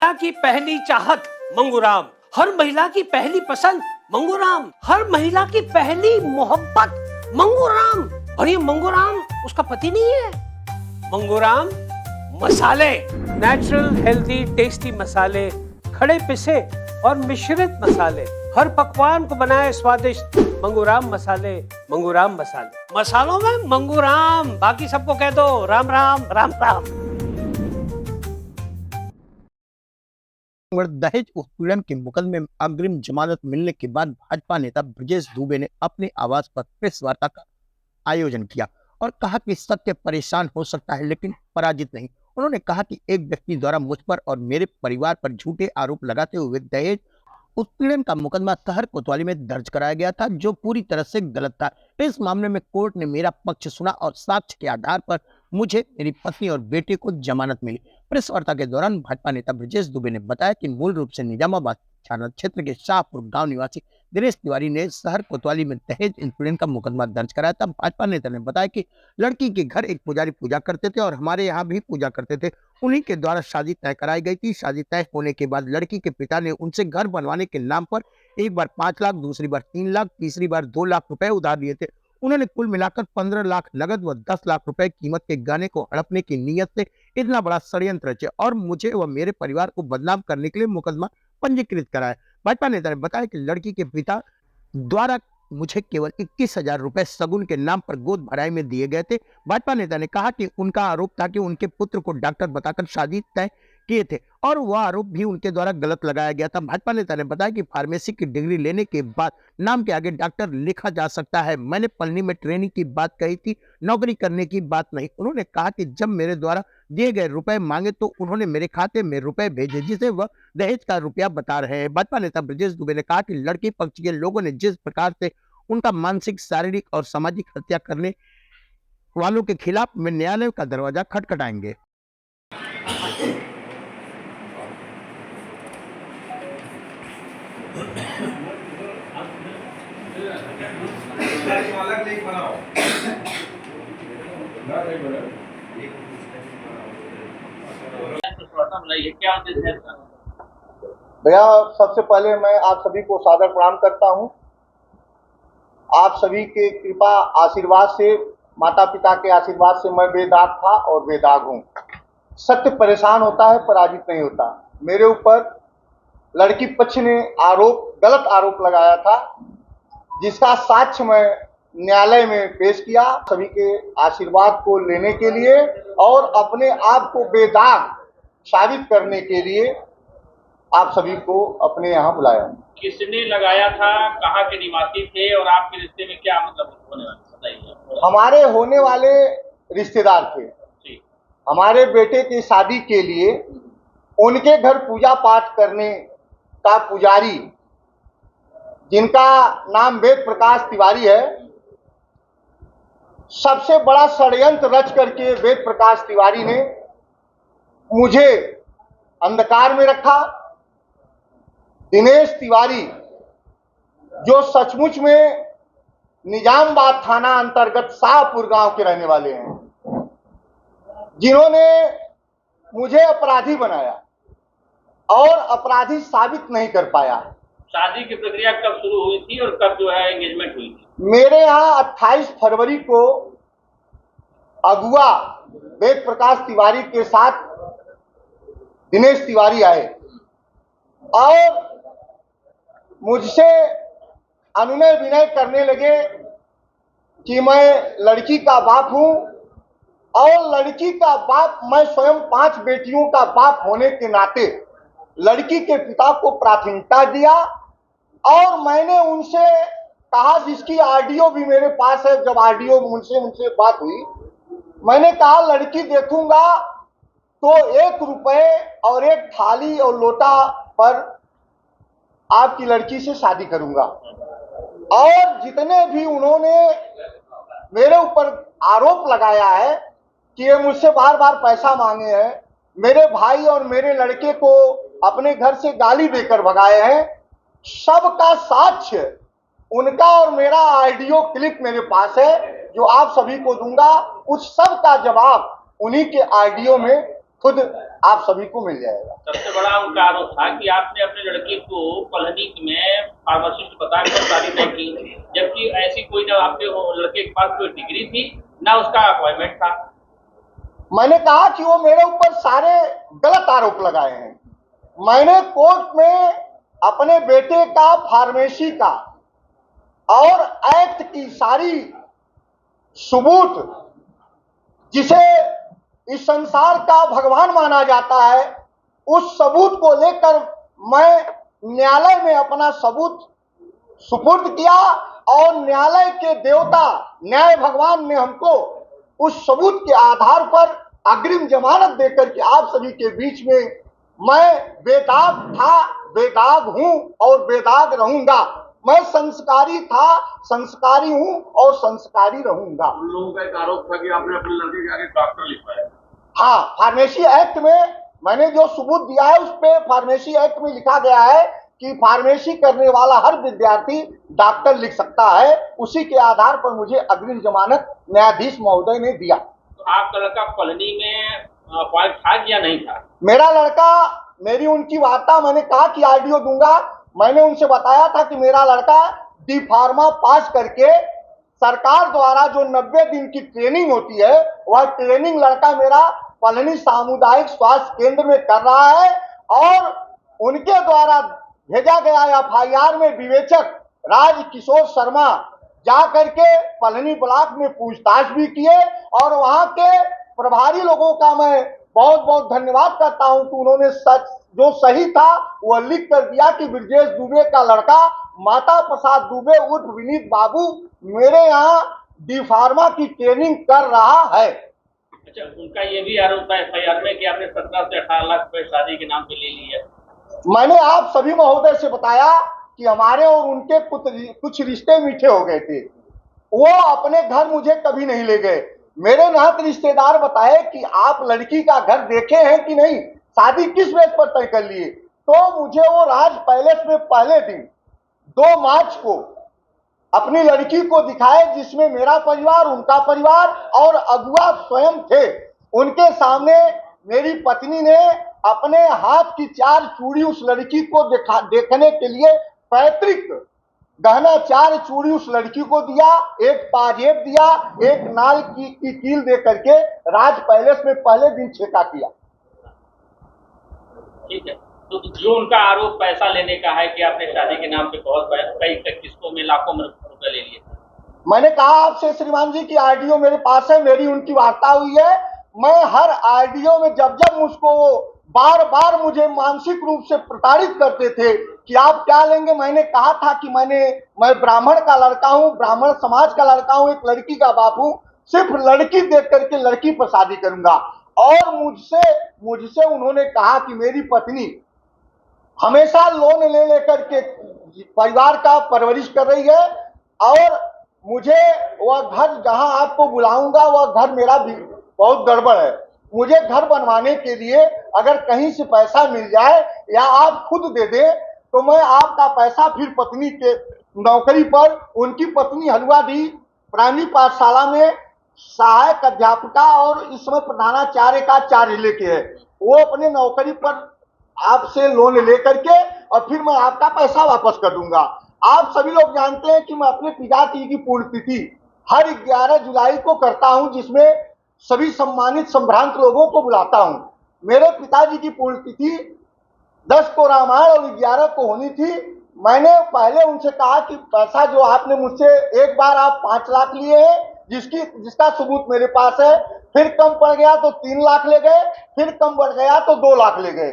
महिला की पहली चाहत मंगूराम, हर महिला की पहली पसंद मंगूराम, हर महिला की पहली मोहब्बत मंगूराम। और ये मंगूराम उसका पति नहीं है। मंगूराम मसाले, नेचुरल हेल्दी टेस्टी मसाले, खड़े पिसे और मिश्रित मसाले, हर पकवान को बनाए स्वादिष्ट। मंगूराम मसाले, मंगूराम मसाले, मसालों में मंगूराम। बाकी सबको कह दो राम राम राम राम। दहेज उत्पीड़न के मुकदमे में अग्रिम जमानत मिलने के बाद भाजपा नेता ब्रजेश दुबे ने अपने आवास पर प्रेस वार्ता का आयोजन किया और कहा कि सत्य परेशान हो सकता है लेकिन पराजित नहीं। उन्होंने कहा कि एक व्यक्ति द्वारा मुझ पर और मेरे परिवार पर झूठे आरोप लगाते हुए दहेज उत्पीड़न का मुकदमा शहर कोतवाली में दर्ज कराया गया था, जो पूरी तरह से गलत था। इस मामले में कोर्ट ने मेरा पक्ष सुना और साक्ष्य के आधार पर मुझे, मेरी पत्नी और बेटे को जमानत मिली। प्रेस वार्ता के दौरान भाजपा नेता ब्रजेश दुबे ने बताया कि मूल रूप से निजामाबाद थाना क्षेत्र के शाहपुर गांव निवासी दिनेश तिवारी ने शहर कोतवाली में दहेज उत्पीड़न का मुकदमा दर्ज कराया था। भाजपा नेता ने बताया कि लड़की के घर एक पुजारी पूजा करते थे और हमारे यहाँ भी पूजा करते थे। उन्हीं के द्वारा शादी तय कराई गई थी। शादी तय होने के बाद लड़की के पिता ने उनसे घर बनवाने के नाम पर एक बार 5 लाख, दूसरी बार 3 लाख, तीसरी बार 2 लाख रुपए उधार लिए थे। उन्होंने कुल मिलाकर 15 लाख नगद व 10 लाख रुपए कीमत के गहने को हड़पने की नीयत से इतना बड़ा षड्यंत्र रचे और मुझे व मेरे परिवार को बदनाम करने के लिए मुकदमा पंजीकृत कराया। भाजपा नेता ने बताया कि लड़की के पिता द्वारा मुझे केवल 21,000 रुपए सगुन के नाम पर गोद भराई में दिए गए थे। भाजपा नेता ने कहा कि उनका आरोप था कि उनके पुत्र को डॉक्टर बताकर शादी तय किए थे और वह आरोप भी उनके द्वारा गलत लगाया गया था। भाजपा नेता ने बताया कि फार्मेसी की डिग्री लेने के बाद नाम के आगे डॉक्टर लिखा जा सकता है। मैंने पढ़ने में ट्रेनिंग की बात कही थी, नौकरी करने की बात नहीं। उन्होंने कहा कि जब मेरे द्वारा दिए गए रुपए मांगे तो उन्होंने मेरे खाते में रुपए भेजे जिसे वह दहेज का रुपया बता रहे हैं। भाजपा नेता ब्रजेश दुबे ने कहा कि लड़की पक्ष के लोगों ने जिस प्रकार से उनका मानसिक, शारीरिक और सामाजिक हत्या करने वालों के खिलाफ में न्यायालय का दरवाजा खटखटाएंगे। भैया, सबसे पहले मैं आप सभी को सादर प्रणाम करता हूं। आप सभी के कृपा आशीर्वाद से, माता पिता के आशीर्वाद से मैं बेदाग था और बेदाग हूं। सत्य परेशान होता है, पराजित नहीं होता। मेरे ऊपर लड़की पक्ष ने गलत आरोप लगाया था, जिसका साक्ष्य मैं न्यायालय में पेश किया। सभी के आशीर्वाद को लेने के लिए और अपने आप को बेदाग साबित करने के लिए आप सभी को अपने यहाँ बुलाया। किसने लगाया था, कहाँ के निवासी थे और आपके रिश्ते में क्या मतलब होने वाला, बताइए। हमारे होने वाले रिश्तेदार थे। हमारे बेटे की शादी के लिए उनके घर पूजा पाठ करने का पुजारी, जिनका नाम वेद प्रकाश तिवारी है, सबसे बड़ा षड्यंत्र रच करके वेद प्रकाश तिवारी ने मुझे अंधकार में रखा। दिनेश तिवारी, जो सचमुच में निजामाबाद थाना अंतर्गत शाहपुर गांव के रहने वाले हैं, जिन्होंने मुझे अपराधी बनाया और अपराधी साबित नहीं कर पाया। शादी की प्रक्रिया कब शुरू हुई थी और कब जो है एंगेजमेंट हुई थी? मेरे यहाँ 28 फरवरी को अगुआ वेद प्रकाश तिवारी के साथ दिनेश तिवारी आए और मुझसे अनुनय विनय करने लगे कि मैं लड़की का बाप हूं और लड़की का बाप मैं स्वयं 5 बेटियों का बाप होने के नाते लड़की के पिता को प्राथमिकता दिया। और मैंने उनसे कहा, जिसकी ऑडियो भी मेरे पास है, जब ऑडियो उनसे बात हुई, मैंने कहा लड़की देखूंगा तो 1 रुपए और 1 थाली और लोटा पर आपकी लड़की से शादी करूंगा। और जितने भी उन्होंने मेरे ऊपर आरोप लगाया है कि ये मुझसे बार बार पैसा मांगे हैं, मेरे भाई और मेरे लड़के को अपने घर से गाली देकर भगाए हैं, सबका साक्ष्य उनका और मेरा ऑडियो क्लिप मेरे पास है, जो आप सभी को दूंगा। उस सब का जवाब उन्हीं के ऑडियो में खुद आप सभी को मिल जाएगा। सबसे बड़ा उनका आरोप था कि आपने अपने लड़के को पलहनी में फार्मासिस्ट बताकर शादी तय की, जबकि ऐसी कोई ना आपके लड़के के पास कोई डिग्री थी ना उसका अपॉइंटमेंट था। मैंने कहा कि वो मेरे ऊपर सारे गलत आरोप लगाए हैं। मैंने कोर्ट में अपने बेटे का फार्मेसी का और एक्ट की सारी सबूत, जिसे इस संसार का भगवान माना जाता है, उस सबूत को लेकर मैं न्यायालय में अपना सबूत सुपुर्द किया और न्यायालय के देवता न्याय भगवान ने हमको उस सबूत के आधार पर अग्रिम जमानत देकर के आप सभी के बीच में मैं बेदाग था, बेदाग हूं और बेदाग रहूंगा। मैं संस्कारी था, संस्कारी हूं और संस्कारी रहूंगा। उन लोगों का एक आरोप था कि आपने अपने लड़के के आगे डॉक्टर लिखवाया। हाँ, फार्मेसी एक्ट में मैंने जो सबूत दिया है उस पे फार्मेसी एक्ट में लिखा गया है कि फार्मेसी करने वाला हर विद्यार्थी डॉक्टर लिख सकता है। उसी के आधार पर मुझे अग्रिम जमानत न्यायाधीश महोदय ने दिया। तो आपका लड़का पलहनी में अपॉइंट था या नहीं था? मेरा लड़का, मेरी उनकी वार्ता, मैंने कहा कि ऑडियो दूंगा। मैंने उनसे बताया था कि मेरा लड़का डी फार्मा पास करके सरकार द्वारा जो 90 दिन की ट्रेनिंग होती है, वह ट्रेनिंग लड़का मेरा पलहनी सामुदायिक स्वास्थ्य केंद्र में कर रहा है और उनके द्वारा भेजा गया एफआईआर में विवेचक राज किशोर शर्मा जा करके पलहनी ब्लॉक में पूछताछ भी किए और वहां के प्रभारी लोगों का मैं बहुत बहुत धन्यवाद करता हूं कि उन्होंने सच जो सही था वह लिख कर दिया कि ब्रजेश दुबे का लड़का माता प्रसाद दुबे उर्फ विनीत बाबू मेरे यहाँ डी फार्मा की ट्रेनिंग कर रहा है। अच्छा, उनका ये भी आरोप था एफआईआर में कि आपने 17 से 18 लाख रुपए शादी के नाम पे ले लिए। मैंने आप सभी महोदय से बताया कि हमारे और उनके कुछ रिश्ते मीठे हो गए थे। वो अपने घर मुझे कभी नहीं ले गए। मेरे नात रिश्तेदार बताए कि आप लड़की का घर देखे हैं कि नहीं, शादी किस बेस पर तय कर लिए। तो मुझे वो राज पैलेस में पहले दिन 2 मार्च को अपनी लड़की को दिखाए, जिसमें मेरा परिवार, उनका परिवार और अगुआ स्वयं थे। उनके सामने मेरी पत्नी ने अपने हाथ की 4 चूड़ी उस लड़की को देखने के लिए पैतृक गहना 4 चूड़ी उस लड़की को दिया, एक पाजेब दिया, एक नाल की कील दे करके राज पैलेस में पहले दिन छेका किया। ठीक है, तो जो उनका आरोप पैसा लेने का है कि आपने शादी के नाम पे बहुत कई किस्तों में लाखों में रुपए ले लिए, मैंने कहा आपसे श्रीमान जी की ऑडियो मेरे पास है, मेरी उनकी वार्ता हुई है। मैं हर ऑडियो में जब जब मुझको बार बार मुझे मानसिक रूप से प्रताड़ित करते थे कि आप क्या लेंगे, मैंने कहा था कि मैं ब्राह्मण का लड़का हूं, ब्राह्मण समाज का लड़का हूं, एक लड़की का बाप हूं, सिर्फ लड़की देख करके लड़की पर शादी करूंगा। और मुझसे उन्होंने कहा कि मेरी पत्नी हमेशा लोन ले लेकर के परिवार का परवरिश कर रही है और मुझे वह घर जहां आपको बुलाऊंगा वह घर मेरा भी बहुत गड़बड़ है। मुझे घर बनवाने के लिए अगर कहीं से पैसा मिल जाए या आप खुद दे दें तो मैं आपका पैसा फिर पत्नी के नौकरी पर, उनकी पत्नी हलुआडी प्राइमरी पाठशाला में सहायक अध्यापिका और इस समय प्रधानाचार्य का कार्य लेके है, वो अपने नौकरी पर आपसे लोन लेकर के और फिर मैं आपका पैसा वापस कर दूंगा। आप सभी लोग जानते हैं कि मैं अपने पिताजी की पुण्यतिथि हर 11 जुलाई को करता हूं, जिसमें सभी सम्मानित संभ्रांत लोगों को बुलाता हूं। मेरे पिताजी की पुण्यतिथि 10 को रामायण और 11 को होनी थी। मैंने पहले उनसे कहा कि पैसा जो आपने मुझसे एक बार आप 5 लाख लिए हैं, जिसका सबूत मेरे पास है, फिर कम पड़ गया तो 3 लाख ले गए, फिर कम बढ़ गया तो 2 लाख ले गए।